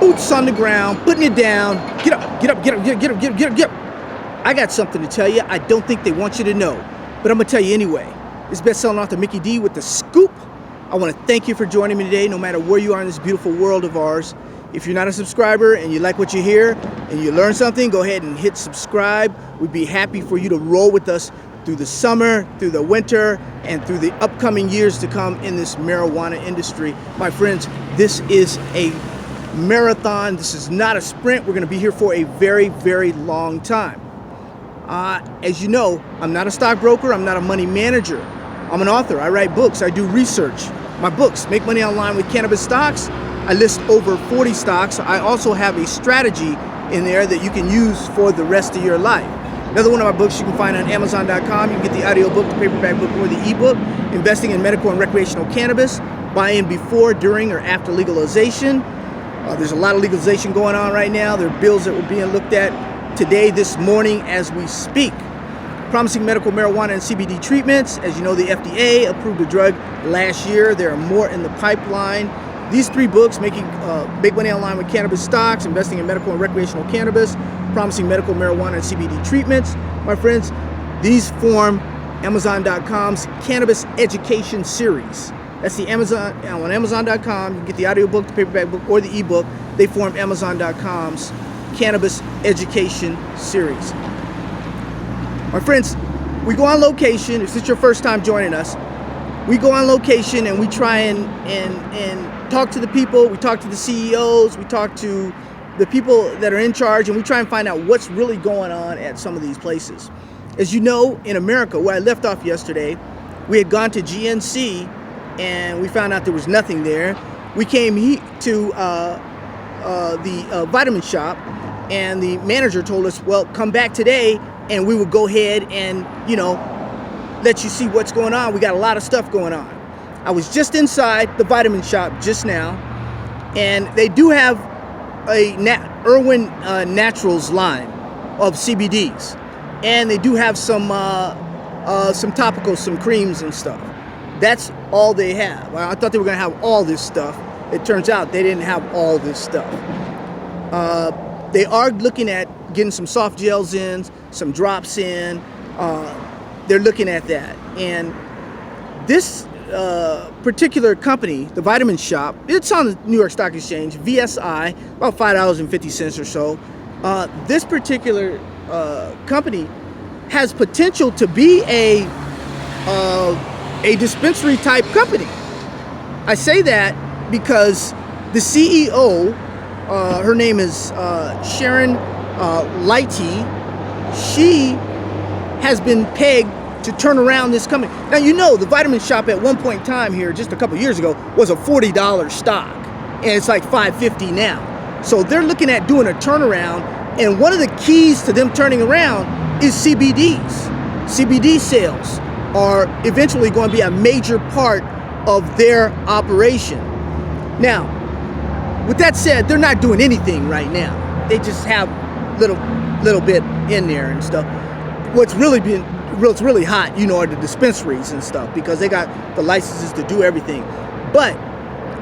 boots on the ground, putting it down. Get up, get up, get up, get up, get up, get up, get up, get up. I got something to tell you I don't think they want you to know, but I'm gonna tell you anyway. It's best-selling author Mickey D with the scoop. I want to thank you for joining me today, no matter where you are in this beautiful world of ours. If you're not a subscriber and you like what you hear and you learn something, go ahead and hit subscribe. We'd be happy for you to roll with us through the summer, through the winter, and through the upcoming years to come in this marijuana industry. My friends, this is a marathon. This is not a sprint. We're going to be here for a very, very long time. As you know, I'm not a stockbroker. I'm not a money manager. I'm an author. I write books. I do research. My books, Make Money Online with Cannabis Stocks. I list over 40 stocks. I also have a strategy in there that you can use for the rest of your life. Another one of my books you can find on Amazon.com. You can get the audio book, the paperback book, or the ebook. Investing in Medical and Recreational Cannabis. Buy in before, during, or after legalization. There's a lot of legalization going on right now. There are bills that were being looked at today, this morning, as we speak. Promising medical marijuana and CBD treatments. As you know, the FDA approved a drug last year. There are more in the pipeline. These three books, Make Money Online with Cannabis Stocks, Investing in Medical and Recreational Cannabis, Promising Medical Marijuana and CBD Treatments, my friends, these form Amazon.com's Cannabis Education Series. That's the Amazon, on Amazon.com, you can get the audiobook, the paperback book, or the ebook. They form Amazon.com's Cannabis Education Series. My friends, we go on location. If it's your first time joining us, we go on location and we try and talk to the people. We talk to the CEOs. We talk to the people that are in charge, and we try and find out what's really going on at some of these places. As you know, in America, where I left off yesterday, we had gone to GNC and we found out there was nothing there. We came to the vitamin shop, and the manager told us, well, come back today and we will go ahead and, let you see what's going on. We got a lot of stuff going on. I was just inside the vitamin shop just now, and they do have a Irwin Naturals line of CBDs, and they do have some topicals, some creams and stuff. That's all they have. I thought they were going to have all this stuff. It turns out they didn't have all this stuff. They are looking at getting some soft gels in, some drops in. They're looking at that. And this particular company, the Vitamin Shop, it's on the New York Stock Exchange, VSI, about $5.50 or so. This particular company has potential to be a dispensary type company. I say that because the CEO, her name is Sharon Lighty, she has been pegged to turn around this company. Now, you know, the Vitamin Shop at one point in time here, just a couple years ago, was a $40 stock, and it's like $5.50 now. So they're looking at doing a turnaround, and one of the keys to them turning around is CBDs. CBD sales are eventually going to be a major part of their operation. Now, with that said, they're not doing anything right now. They just have little bit in there and stuff. What's really hot, are the dispensaries and stuff, because they got the licenses to do everything. But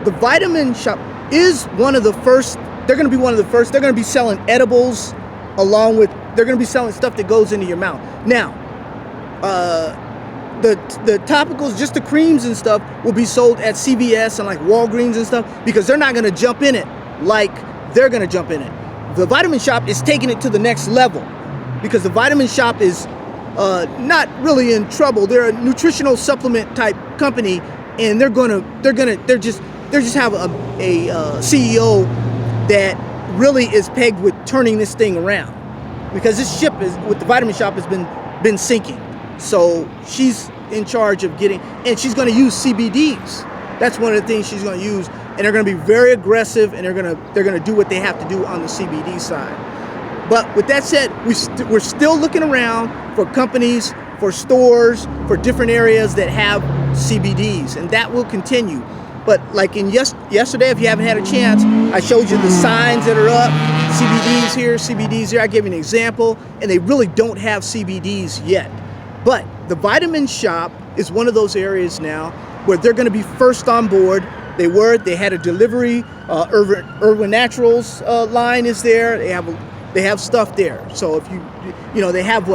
the Vitamin Shop is one of the first. They're going to be one of the first. They're going to be selling edibles along with. They're going to be selling stuff that goes into your mouth. Now, the topicals, just the creams and stuff, will be sold at CVS and like Walgreens and stuff, because they're not going to jump in it like they're going to jump in it. The Vitamin Shop is taking it to the next level, because the Vitamin Shop is not really in trouble. They're a nutritional supplement type company, and they just have a CEO that really is pegged with turning this thing around, because this ship is with the Vitamin Shop has been sinking. So she's in charge of getting, and she's going to use CBDs. That's one of the things she's going to use, and they're going to be very aggressive, and they're going to do what they have to do on the CBD side. But with that said, we're still looking around for companies, for stores, for different areas that have CBDs, and that will continue. But like in yesterday, if you haven't had a chance, I showed you the signs that are up, CBDs here, CBDs there. I gave you an example, and they really don't have CBDs yet. But the Vitamin Shop is one of those areas now where they're going to be first on board. They had a delivery. Urban Naturals line is there. They have stuff there. So if they have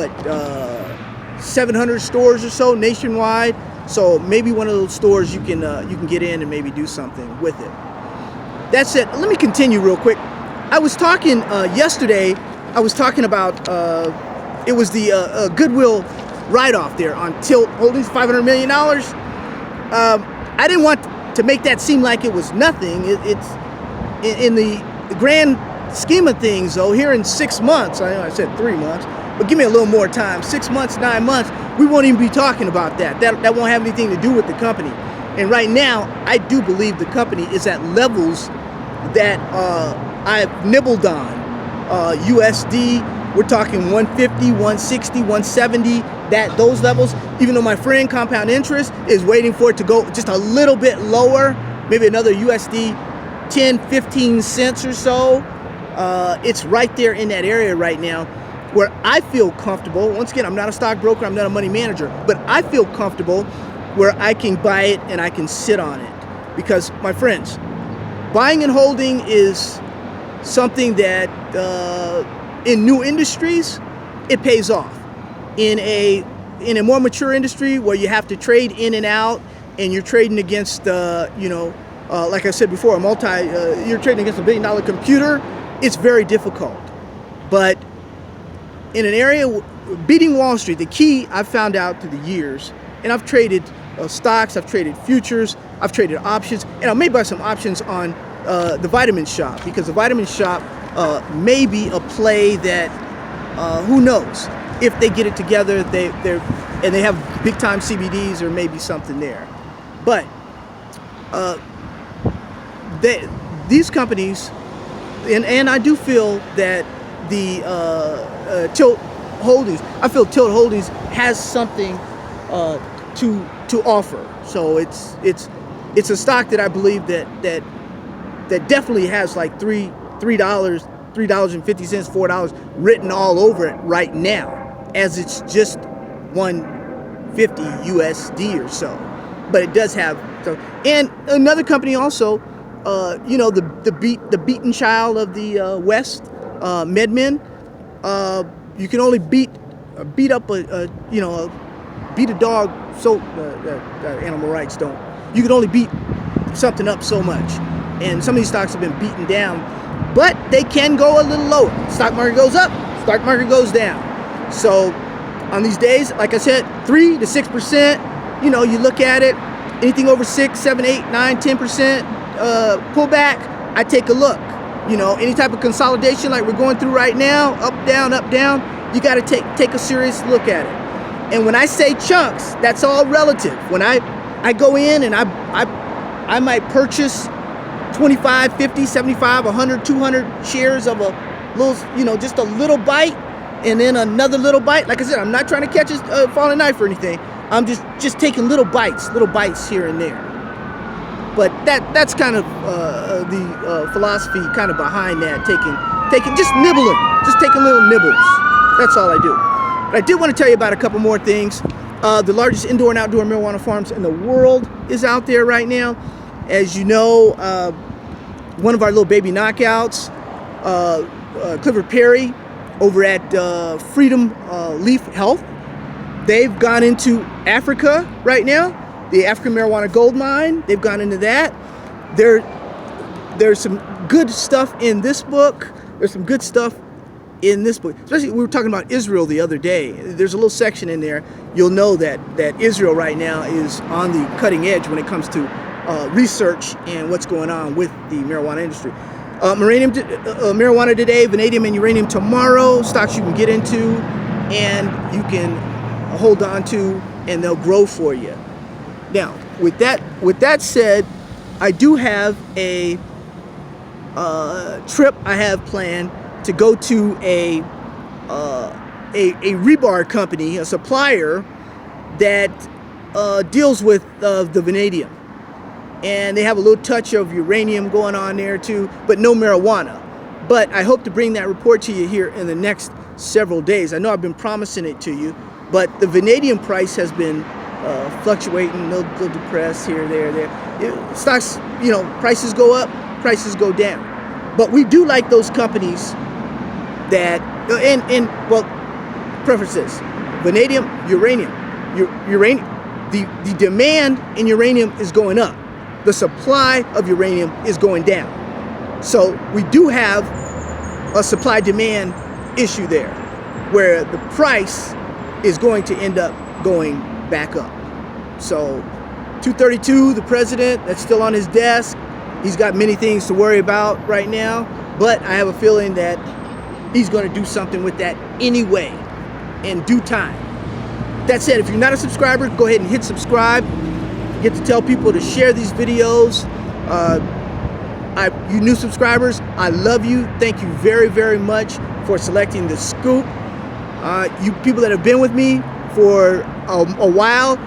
700 stores or so nationwide. So maybe one of those stores you can get in and maybe do something with it. That's it. Let me continue real quick. I was talking yesterday. I was talking about it was the Goodwill write-off there on Tilt Holdings, $500 million. I didn't want to make that seem like it was nothing. It's in the grand scheme of things, though. Here in 6 months, I know I said 3 months, but give me a little more time. 6 months, 9 months, we won't even be talking about that. That won't have anything to do with the company. And right now, I do believe the company is at levels that I've nibbled on. USD, we're talking 150, 160, 170, those levels. Even though my friend Compound Interest is waiting for it to go just a little bit lower, maybe another USD 10, 15 cents or so. It's right there in that area right now where I feel comfortable. Once again, I'm not a stockbroker, I'm not a money manager, but I feel comfortable where I can buy it and I can sit on it. Because, my friends, buying and holding is something that in new industries, it pays off. In a more mature industry where you have to trade in and out, and you're trading against, like I said before, you're trading against $1 billion computer, it's very difficult. But in an area, beating Wall Street, the key I've found out through the years, and I've traded stocks, I've traded futures, I've traded options, and I may buy some options on the Vitamin Shop, because the Vitamin Shop may be a play that who knows, if they get it together, they have big time CBDs, there may be something there. But these companies, and I do feel that the Tilt Holdings, I feel Tilt Holdings has something to offer. So it's a stock that I believe that definitely has like $3.50, $4 written all over it right now, as it's just 150 USD or so. But it does have and another company also, the beaten child of the West, MedMen. You can only beat up a dog, so animal rights don't. You can only beat something up so much, and some of these stocks have been beaten down, but they can go a little lower. Stock market goes up, stock market goes down. So on these days, like I said, 3 to 6%. You look at it, anything over 6, 7, 8, 9, 10% pullback, I take a look. Any type of consolidation like we're going through right now, up, down, you got to take a serious look at it. And when I say chunks, that's all relative. When I go in and I might purchase 25, 50, 75, 100, 200 shares of a little, just a little bite, and then another little bite. Like I said, I'm not trying to catch a falling knife or anything. I'm just taking little bites here and there. But that's kind of the philosophy kind of behind that, taking just nibbling, just taking little nibbles. That's all I do. But I did want to tell you about a couple more things. The largest indoor and outdoor marijuana farms in the world is out there right now. As you know, one of our little baby knockouts, Clifford Perry, over at Freedom Leaf Health, they've gone into Africa right now. The African marijuana gold mine, they've gone into that. There's some good stuff in this book. Especially we were talking about Israel the other day. There's a little section in there. You'll know that Israel right now is on the cutting edge when it comes to research and what's going on with the marijuana industry. Marijuana today, vanadium and uranium tomorrow, stocks you can get into and you can hold on to, and they'll grow for you. Now, with that said, I do have a trip I have planned to go to a rebar company, a supplier that deals with the vanadium, and they have a little touch of uranium going on there too, but no marijuana. But I hope to bring that report to you here in the next several days. I know I've been promising it to you, but the vanadium price has been fluctuating, a little depressed here, there. Stocks, prices go up, prices go down. But we do like those companies that, well, preferences, vanadium, uranium. Uranium, the demand in uranium is going up. The supply of uranium is going down. So we do have a supply-demand issue there, where the price is going to end up going back up. So 232, the president, that's still on his desk. He's got many things to worry about right now, but I have a feeling that he's going to do something with that anyway, in due time. That said, if you're not a subscriber, go ahead and hit subscribe. Get to tell people to share these videos. You new subscribers, I love you. Thank you very, very much for selecting The Scoop. You people that have been with me for a while,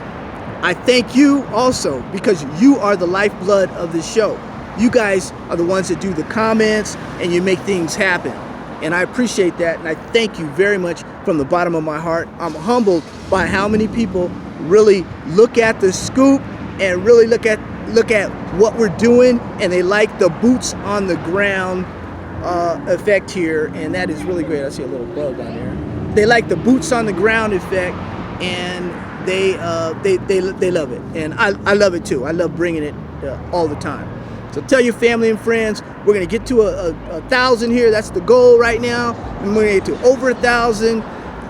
I thank you also, because you are the lifeblood of this show. You guys are the ones that do the comments and you make things happen. And I appreciate that, and I thank you very much from the bottom of my heart. I'm humbled by how many people really look at The Scoop and really look at what we're doing, and they like the boots on the ground effect here, and that is really great. I see a little bug on there. They like the boots on the ground effect, and they love it, and I love it too. I love bringing it all the time. So tell your family and friends. We're gonna get to a 1,000 here. That's the goal right now. And we're gonna get to over 1,000.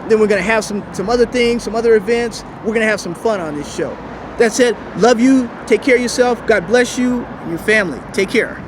Then we're gonna have some other things, some other events. We're gonna have some fun on this show. That said, love you. Take care of yourself. God bless you and your family. Take care.